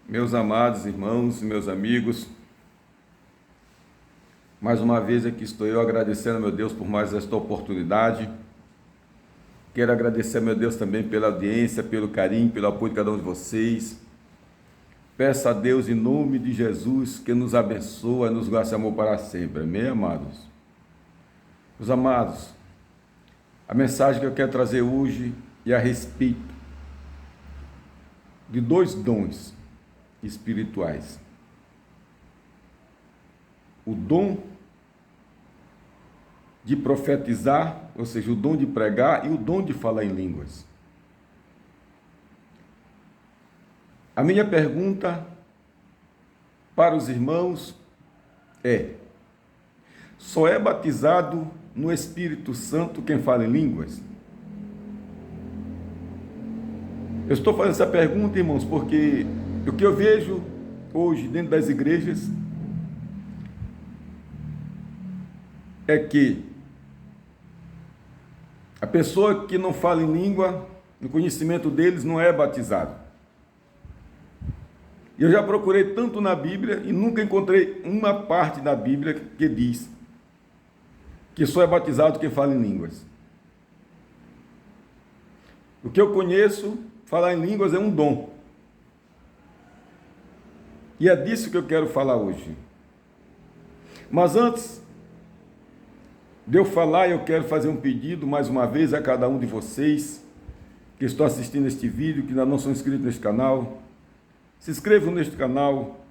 Meus amados irmãos, meus amigos, mais uma vez aqui estou eu agradecendo, meu Deus, por mais esta oportunidade. Quero agradecer, meu Deus, também pela audiência, pelo carinho, pelo apoio de cada um de vocês. Peço a Deus, em nome de Jesus, que nos abençoe e nos guarde amor para sempre. Amém, amados? Meus amados, a mensagem que eu quero trazer hoje é a respeito de dois dons espirituais. O dom de profetizar, ou seja, o dom de pregar, e o dom de falar em línguas. A minha pergunta para os irmãos é: só é batizado no Espírito Santo quem fala em línguas? Eu estou fazendo essa pergunta, irmãos, porque o que eu vejo hoje dentro das igrejas é que a pessoa que não fala em língua, no conhecimento deles, não é batizado. Eu já procurei tanto na Bíblia e nunca encontrei uma parte da Bíblia que diz que só é batizado quem fala em línguas. O que eu conheço, falar em línguas é um dom. E é disso que eu quero falar hoje. Mas antes de eu falar, eu quero fazer um pedido mais uma vez a cada um de vocês que estão assistindo este vídeo, que ainda não são inscritos neste canal. Se inscrevam neste canal.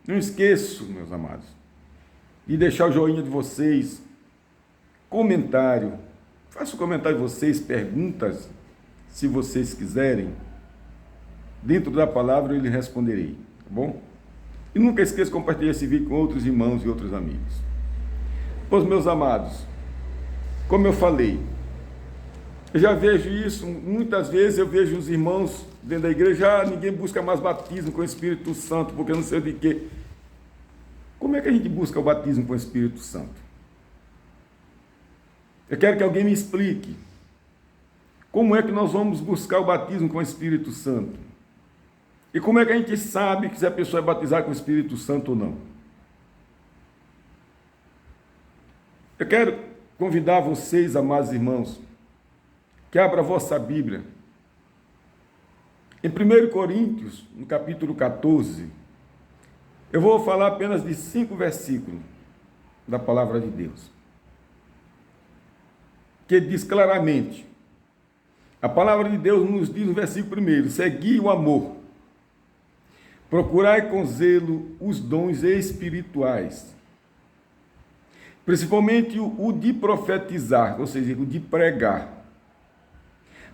Não esqueçam, meus amados, de deixar o joinha de vocês, comentário. Faça o comentário de vocês, perguntas, se vocês quiserem. Dentro da palavra eu lhe responderei, tá bom? E nunca esqueça de compartilhar esse vídeo com outros irmãos e outros amigos. Pois, meus amados, como eu falei, eu já vejo isso, muitas vezes eu vejo os irmãos dentro da igreja, ninguém busca mais batismo com o Espírito Santo, porque eu não sei de quê. Como é que a gente busca o batismo com o Espírito Santo? Eu quero que alguém me explique. Como é que nós vamos buscar o batismo com o Espírito Santo? E como é que a gente sabe que se a pessoa é batizada com o Espírito Santo ou não? Eu quero convidar vocês, amados irmãos, que abra a vossa Bíblia. Em 1 Coríntios, no capítulo 14, eu vou falar apenas de 5 versículos da palavra de Deus, que diz claramente, a palavra de Deus nos diz no versículo 1, segui o amor, procurai com zelo os dons espirituais, principalmente o de profetizar, ou seja, o de pregar.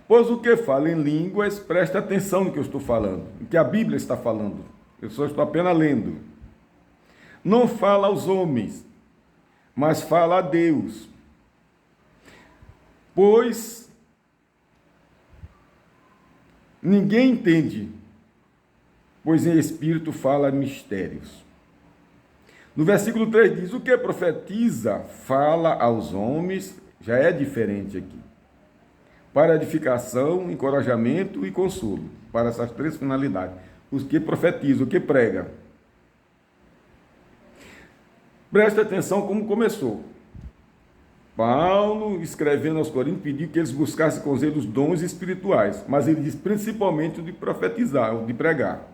Pois o que fala em línguas, presta atenção no que eu estou falando, no que a Bíblia está falando. Eu só estou apenas lendo. Não fala aos homens, mas fala a Deus. Pois ninguém entende, pois em espírito fala mistérios. No versículo 3 diz, o que profetiza, fala aos homens, já é diferente aqui. Para edificação, encorajamento e consolo, para essas 3 finalidades. O que profetiza, o que prega. Presta atenção como começou. Paulo, escrevendo aos Coríntios, pediu que eles buscassem com zelo os dons espirituais, mas ele diz principalmente o de profetizar, o de pregar.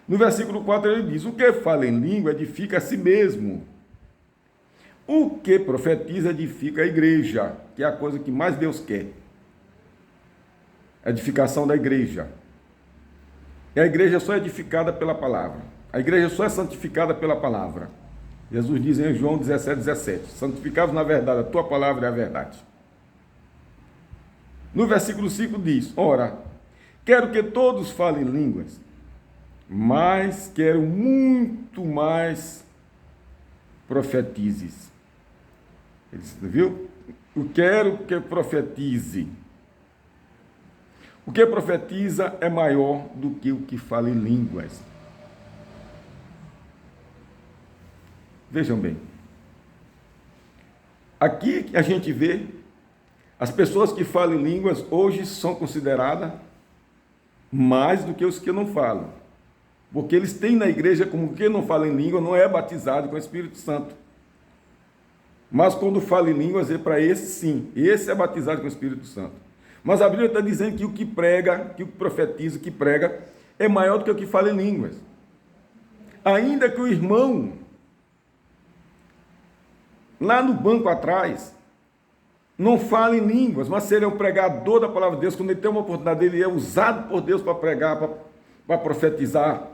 No versículo 4 ele diz, o que fala em língua edifica a si mesmo. O que profetiza edifica a igreja, que é a coisa que mais Deus quer. A edificação da igreja. E a igreja só é edificada pela palavra. A igreja só é santificada pela palavra. Jesus diz em João 17:17, santificados na verdade, a tua palavra é a verdade. No versículo 5 diz, ora, quero que todos falem línguas, mas quero muito mais profetizes. Ele disse, viu? Eu quero que profetize. O que profetiza é maior do que o que fala em línguas. Vejam bem. Aqui a gente vê as pessoas que falam em línguas hoje são consideradas mais do que os que não falam. Porque eles têm na igreja como quem não fala em língua não é batizado com o Espírito Santo. Mas quando fala em línguas, é para esse sim. Esse é batizado com o Espírito Santo. Mas a Bíblia está dizendo que o que prega, que o que profetiza, o que prega, é maior do que o que fala em línguas. Ainda que o irmão, lá no banco atrás, não fale em línguas, mas se ele é um pregador da palavra de Deus, quando ele tem uma oportunidade, ele é usado por Deus para pregar, para profetizar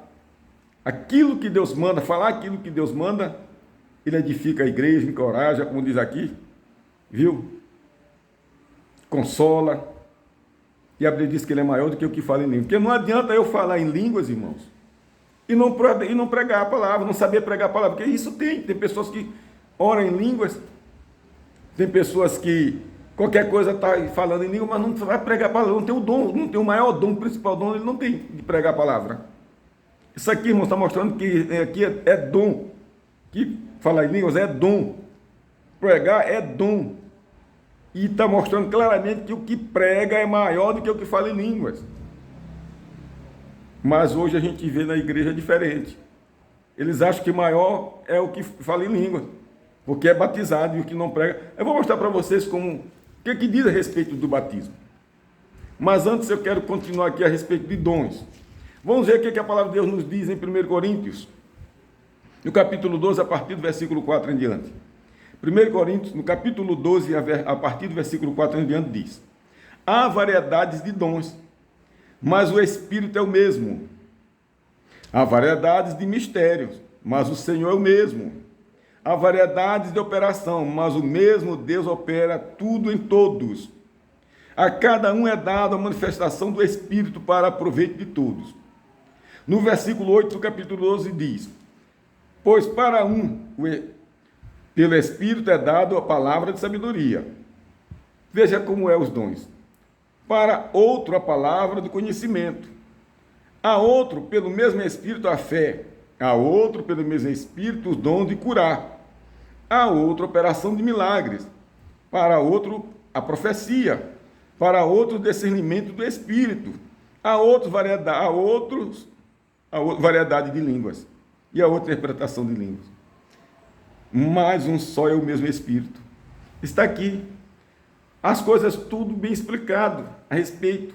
aquilo que Deus manda, falar aquilo que Deus manda, ele edifica a igreja, encoraja, como diz aqui, viu? Consola. E a Bíblia diz que ele é maior do que o que fala em línguas. Porque não adianta eu falar em línguas, irmãos, e não pregar a palavra, não saber pregar a palavra. Porque isso tem pessoas que oram em línguas, tem pessoas que qualquer coisa está falando em língua, mas não vai pregar a palavra, não tem o dom, não tem o maior dom, o principal dom, ele não tem de pregar a palavra. Isso aqui, irmãos, está mostrando que aqui é dom. Que falar em línguas é dom. Pregar é dom. E está mostrando claramente que o que prega é maior do que o que fala em línguas. Mas hoje a gente vê na igreja diferente. Eles acham que maior é o que fala em línguas, porque é batizado, e o que não prega. Eu vou mostrar para vocês o que diz a respeito do batismo. Mas antes eu quero continuar aqui a respeito de dons. Vamos ver o que a palavra de Deus nos diz em 1 Coríntios, no capítulo 12, a partir do versículo 4 em diante. 1 Coríntios, no capítulo 12, a partir do versículo 4 em diante, diz: há variedades de dons, mas o Espírito é o mesmo. Há variedades de mistérios, mas o Senhor é o mesmo. Há variedades de operação, mas o mesmo Deus opera tudo em todos. A cada um é dada a manifestação do Espírito para proveito de todos. No versículo 8 do capítulo 12 diz: pois para pelo Espírito é dado a palavra de sabedoria. Veja como é os dons. Para outro a palavra do conhecimento. A outro, pelo mesmo Espírito, a fé. A outro, pelo mesmo Espírito, o dom de curar. A outro, a operação de milagres. Para outro, a profecia. Para outro, o discernimento do Espírito. A outros, variedade de línguas. E a outra, interpretação de línguas. Mas um só é o mesmo Espírito. Está aqui. As coisas tudo bem explicado a respeito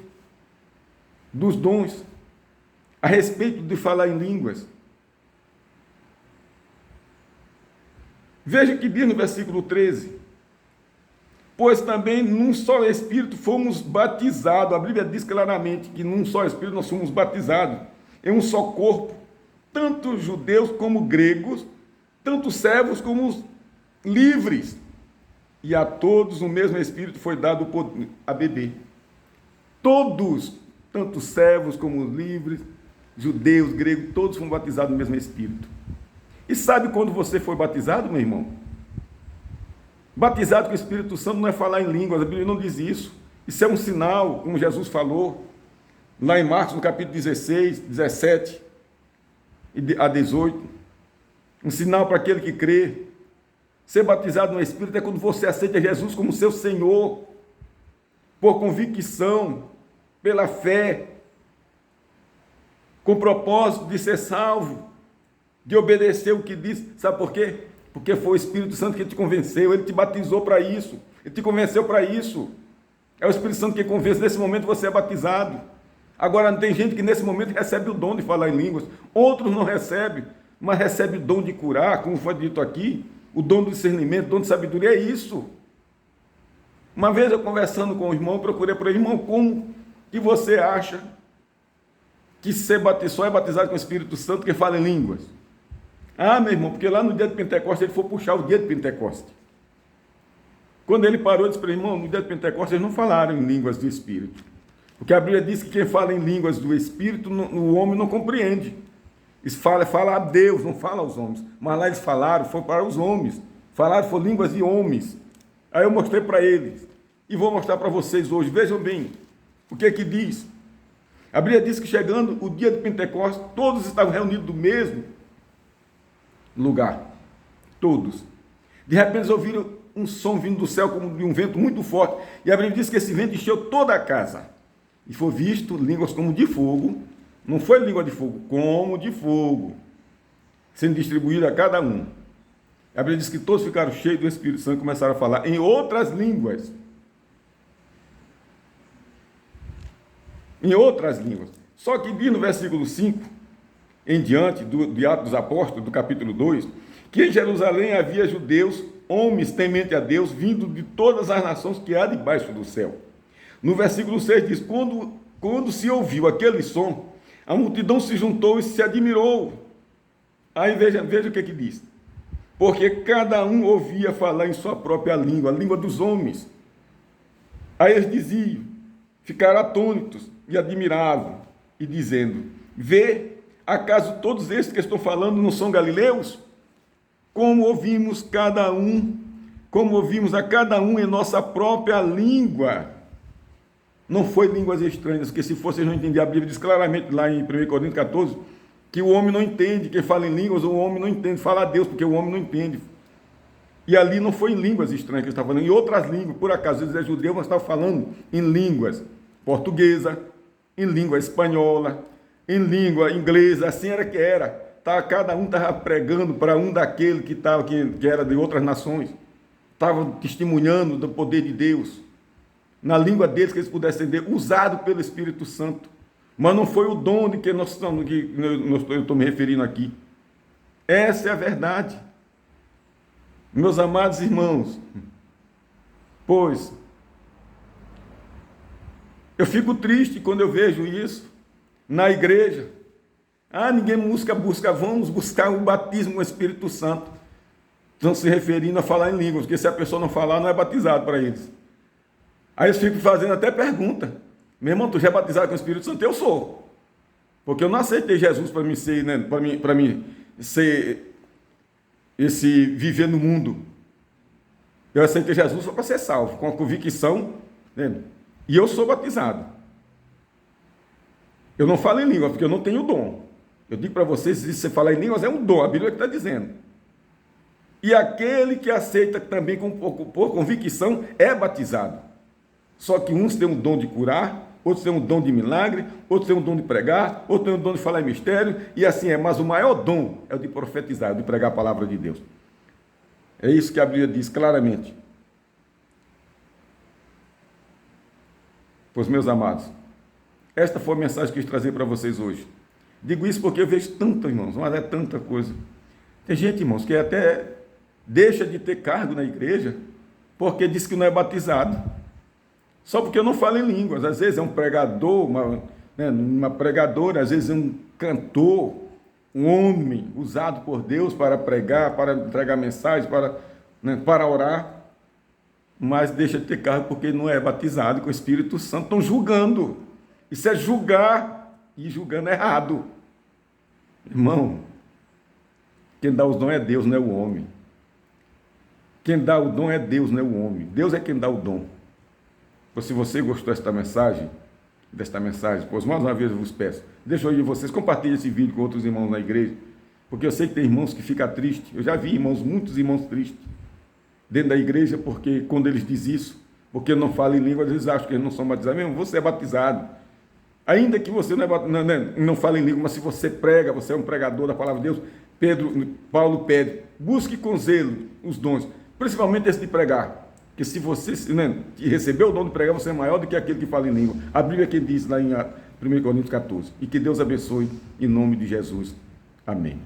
dos dons, a respeito de falar em línguas. Veja o que diz no versículo 13. Pois também num só Espírito fomos batizados. A Bíblia diz claramente que num só Espírito nós fomos batizados. Em um só corpo, tanto judeus como gregos, tanto servos como livres. E a todos o mesmo Espírito foi dado a beber. Todos, tanto servos como livres, judeus, gregos, todos foram batizados no mesmo Espírito. E sabe quando você foi batizado, meu irmão? Batizado com o Espírito Santo não é falar em línguas, a Bíblia não diz isso. Isso é um sinal, como Jesus falou, lá em Marcos, no capítulo 16, 17 a 18. Um sinal para aquele que crê. Ser batizado no Espírito é quando você aceita Jesus como seu Senhor, por convicção, pela fé, com o propósito de ser salvo, de obedecer o que diz. Sabe por quê? Porque foi o Espírito Santo que te convenceu, ele te batizou para isso, ele te convenceu para isso. É o Espírito Santo que convence, nesse momento você é batizado. Agora, tem gente que nesse momento recebe o dom de falar em línguas, outros não recebem, mas recebe o dom de curar, como foi dito aqui, o dom do discernimento, o dom de sabedoria, é isso. Uma vez eu conversando com o irmão, procurei para ele: irmão, como que você acha que só é batizado com o Espírito Santo que fala em línguas? Ah, meu irmão, porque lá no dia de Pentecostes ele foi puxar o dia de Pentecostes. Quando ele parou, disse para ele: irmão, no dia de Pentecostes eles não falaram em línguas do Espírito. Porque a Bíblia diz que quem fala em línguas do Espírito, o homem não compreende. Isso fala a Deus, não fala aos homens. Mas lá eles falaram, foi para os homens. Falaram, foram línguas de homens. Aí eu mostrei para eles. E vou mostrar para vocês hoje. Vejam bem o que diz. A Bíblia diz que chegando o dia de Pentecostes, todos estavam reunidos no mesmo lugar. Todos. De repente eles ouviram um som vindo do céu como de um vento muito forte. E a Bíblia diz que esse vento encheu toda a casa. E foi visto línguas como de fogo, Não foi língua de fogo, como de fogo, sendo distribuída a cada um. A Bíblia diz que todos ficaram cheios do Espírito Santo e começaram a falar em outras línguas. Em outras línguas. Só que diz no versículo 5, em diante, de Atos dos Apóstolos, do capítulo 2, que em Jerusalém havia judeus, homens temente a Deus, vindo de todas as nações que há debaixo do céu. No versículo 6 diz, quando se ouviu aquele som, a multidão se juntou e se admirou. Aí veja o que diz. Porque cada um ouvia falar em sua própria língua, a língua dos homens. Aí eles diziam, ficaram atônitos e admiravam, e dizendo, vê, acaso todos estes que estão falando não são galileus? Como ouvimos a cada um em nossa própria língua. Não foi línguas estranhas, porque se fosse não entender, a Bíblia diz claramente lá em 1 Coríntios 14, que o homem não entende, quem fala em línguas, o homem não entende, fala a Deus, porque o homem não entende. E ali não foi em línguas estranhas que ele estava falando, em outras línguas, por acaso eles é judeu, mas estava falando em línguas portuguesa, em língua espanhola, em língua inglesa, assim era que era. Cada um estava pregando para um daquele que era de outras nações, estavam testemunhando do poder de Deus, na língua deles que eles pudessem entender, usado pelo Espírito Santo. Mas não foi o dom de que eu estou me referindo aqui. Essa é a verdade. Meus amados irmãos, pois eu fico triste quando eu vejo isso na igreja. Ninguém busca, vamos buscar o batismo com o Espírito Santo. Estão se referindo a falar em línguas, porque se a pessoa não falar, não é batizado para eles. Aí eles ficam fazendo até pergunta. Meu irmão, tu já é batizado com o Espírito Santo? Eu sou. Porque eu não aceitei Jesus para mim ser, né, para mim ser esse viver no mundo. Eu aceitei Jesus só para ser salvo, com a convicção, né? E eu sou batizado. Eu não falo em língua, porque eu não tenho dom. Eu digo para vocês, se você falar em línguas é um dom, a Bíblia está dizendo. E aquele que aceita também por convicção é batizado. Só que uns têm um dom de curar, outros têm um dom de milagre, outros têm um dom de pregar, outros têm um dom de falar em mistério, e assim é. Mas o maior dom é o de profetizar, de pregar a palavra de Deus. É isso que a Bíblia diz claramente. Pois, meus amados, esta foi a mensagem que eu quis trazer para vocês hoje. Digo isso porque eu vejo tanto, irmãos, mas é tanta coisa. Tem gente, irmãos, que até deixa de ter cargo na igreja porque diz que não é batizado. Só porque eu não falo em línguas. Às vezes é um pregador, uma pregadora, às vezes é um cantor, um homem usado por Deus para pregar, para entregar mensagens, para orar, mas deixa de ter cargo porque não é batizado com o Espírito Santo. Estão julgando. Isso é julgar, e julgando errado. Irmão, quem dá os dons é Deus, não é o homem. Quem dá o dom é Deus, não é o homem. Deus é quem dá o dom. Pois se você gostou desta mensagem, pois mais uma vez eu vos peço, deixa eu ir de vocês, compartilhe esse vídeo com outros irmãos na igreja, porque eu sei que tem irmãos que ficam tristes. Eu já vi muitos irmãos tristes dentro da igreja, porque quando eles dizem isso, porque não falam em língua, eles acham que eles não são batizados. Mesmo você é batizado. Ainda que você não fale em língua, mas se você prega, você é um pregador da palavra de Deus, Paulo pede, busque com zelo os dons, principalmente esse de pregar. Que se você recebeu o dom de pregar, você é maior do que aquele que fala em língua. A Bíblia é quem diz lá em 1 Coríntios 14. E que Deus abençoe em nome de Jesus. Amém.